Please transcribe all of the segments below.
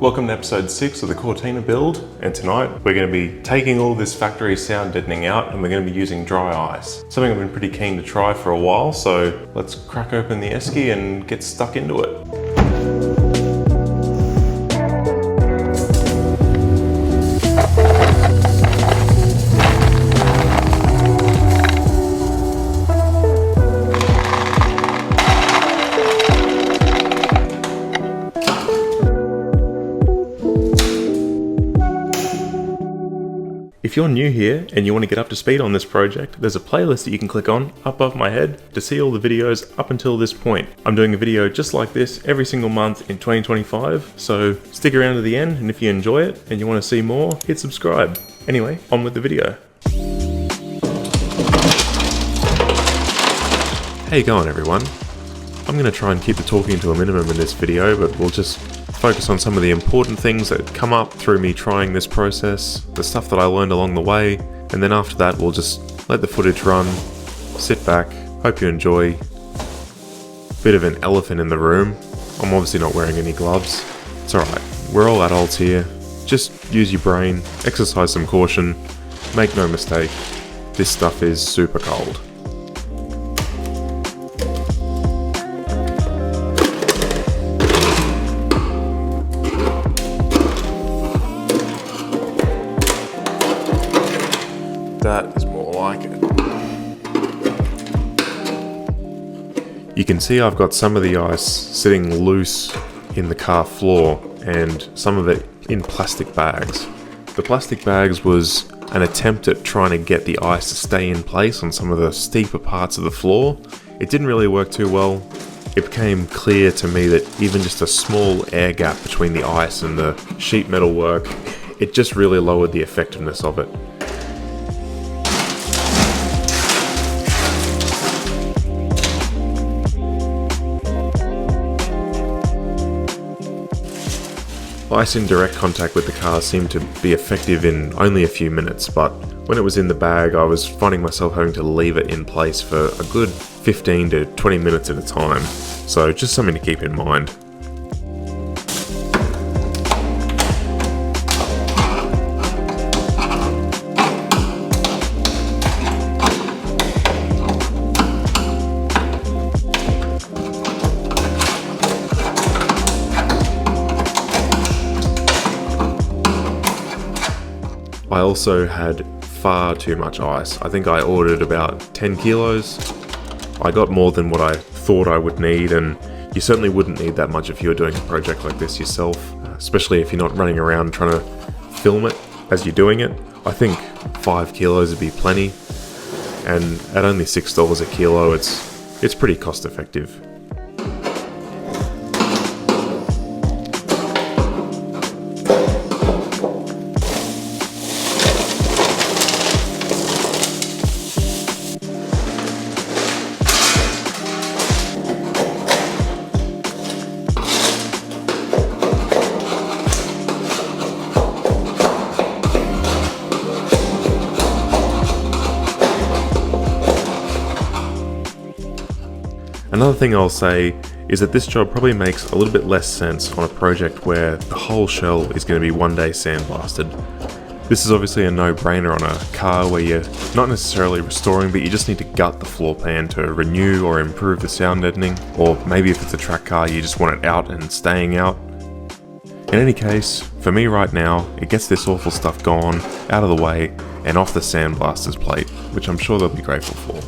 Welcome to episode 6 of the Cortina build, and tonight we're going to be taking all this factory sound deadening out and we're going to be using dry ice. Something I've been pretty keen to try for a while, so let's crack open the esky and get stuck into it. If you're new here and you want to get up to speed on this project, there's a playlist that you can click on up above my head to see all the videos up until this point. I'm doing a video just like this every single month in 2025, so stick around to the end, and if you enjoy it and you want to see more, hit subscribe. Anyway, on with the video. How you going, everyone? I'm going to try and keep the talking to a minimum in this video, but we'll just focus on some of the important things that come up through me trying this process, the stuff that I learned along the way, and then after that we'll just let the footage run, sit back, hope you enjoy. Bit of an elephant in the room. I'm obviously not wearing any gloves. It's alright, we're all adults here. Just use your brain, exercise some caution, make no mistake, this stuff is super cold. That is more like it. You can see I've got some of the ice sitting loose in the car floor and some of it in plastic bags. The plastic bags was an attempt at trying to get the ice to stay in place on some of the steeper parts of the floor. It didn't really work too well. It became clear to me that even just a small air gap between the ice and the sheet metal work, it just really lowered the effectiveness of it. Ice in direct contact with the car seemed to be effective in only a few minutes, but when it was in the bag I was finding myself having to leave it in place for a good 15 to 20 minutes at a time, so just something to keep in mind. I also had far too much ice. I think I ordered about 10 kilos. I got more than what I thought I would need, and you certainly wouldn't need that much if you were doing a project like this yourself, especially if you're not running around trying to film it as you're doing it. I think 5 kilos would be plenty, and at only $6 a kilo, it's pretty cost effective. Another thing I'll say is that this job probably makes a little bit less sense on a project where the whole shell is going to be one day sandblasted. This is obviously a no-brainer on a car where you're not necessarily restoring, but you just need to gut the floor pan to renew or improve the sound deadening, or maybe if it's a track car you just want it out and staying out. In any case, for me right now, it gets this awful stuff gone, out of the way, and off the sandblaster's plate, which I'm sure they'll be grateful for.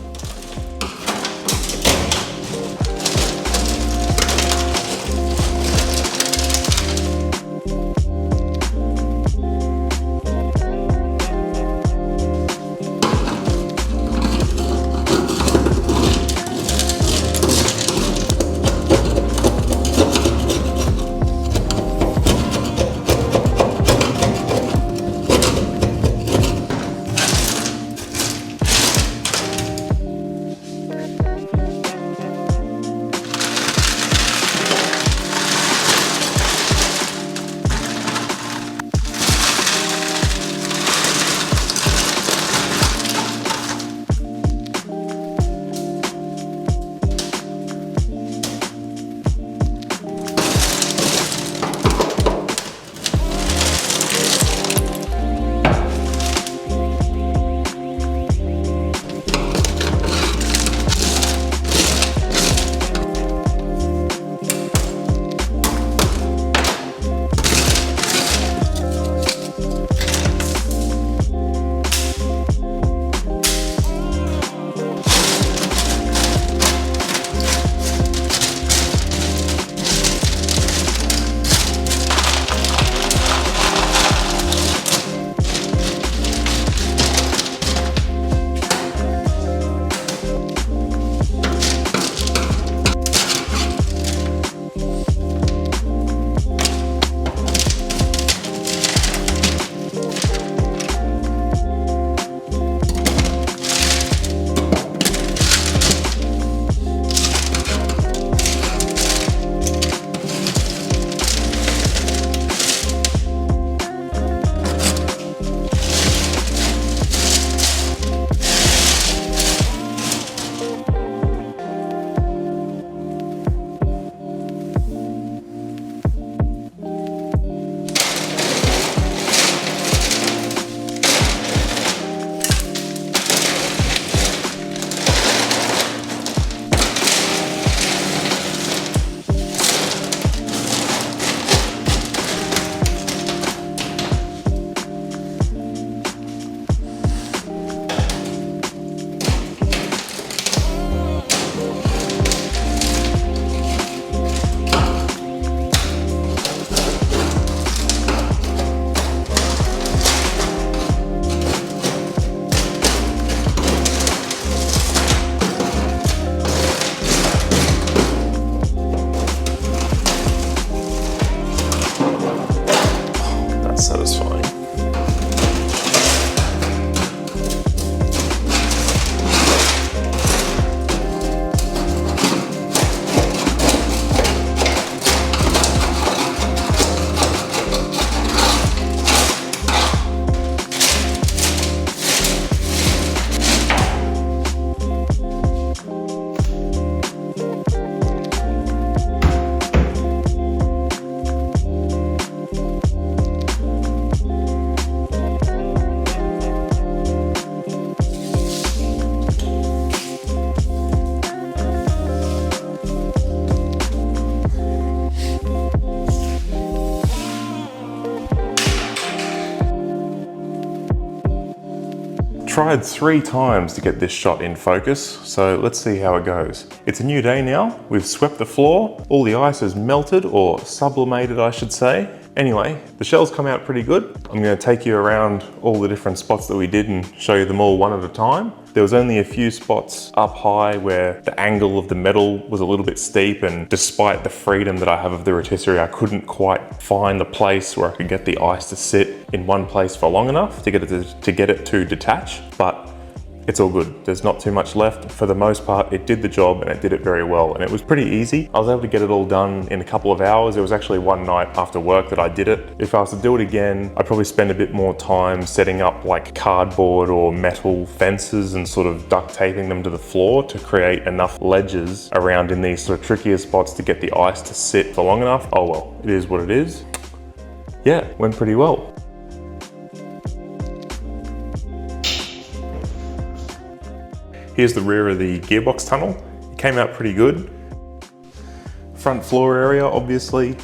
tried 3 times to get this shot in focus, so let's see how it goes. It's a new day now, we've swept the floor, all the ice is melted, or sublimated I should say. Anyway, the shells come out pretty good. I'm going to take you around all the different spots that we did and show you them all one at a time. There was only a few spots up high where the angle of the metal was a little bit steep, and despite the freedom that I have of the rotisserie, I couldn't quite find the place where I could get the ice to sit in one place for long enough to get it to detach, but it's all good. There's not too much left. For the most part, it did the job and it did it very well. And it was pretty easy. I was able to get it all done in a couple of hours. It was actually one night after work that I did it. If I was to do it again, I'd probably spend a bit more time setting up like cardboard or metal fences and sort of duct taping them to the floor to create enough ledges around in these sort of trickier spots to get the ice to sit for long enough. Oh well, it is what it is. Yeah, went pretty well. Here's the rear of the gearbox tunnel. It came out pretty good. Front floor area, obviously.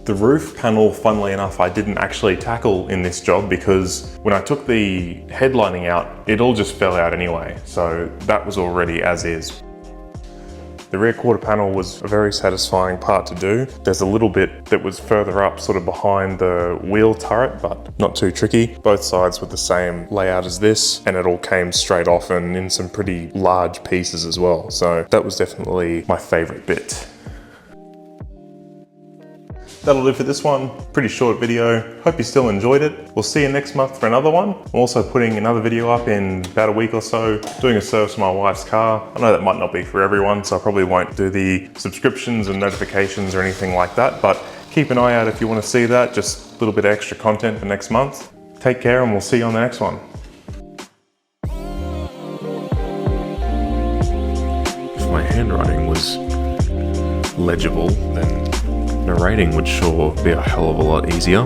The roof panel, funnily enough, I didn't actually tackle in this job because when I took the headlining out, it all just fell out anyway. So that was already as is. The rear quarter panel was a very satisfying part to do. There's a little bit that was further up, sort of behind the wheel turret, but not too tricky. Both sides were the same layout as this, and it all came straight off and in some pretty large pieces as well. So that was definitely my favorite bit. That'll do for this one. Pretty short video. Hope you still enjoyed it. We'll see you next month for another one. I'm also putting another video up in about a week or so, doing a service for my wife's car. I know that might not be for everyone, so I probably won't do the subscriptions and notifications or anything like that, but keep an eye out if you want to see that. Just a little bit of extra content for next month. Take care and we'll see you on the next one. If my handwriting was legible, then narrating would sure be a hell of a lot easier.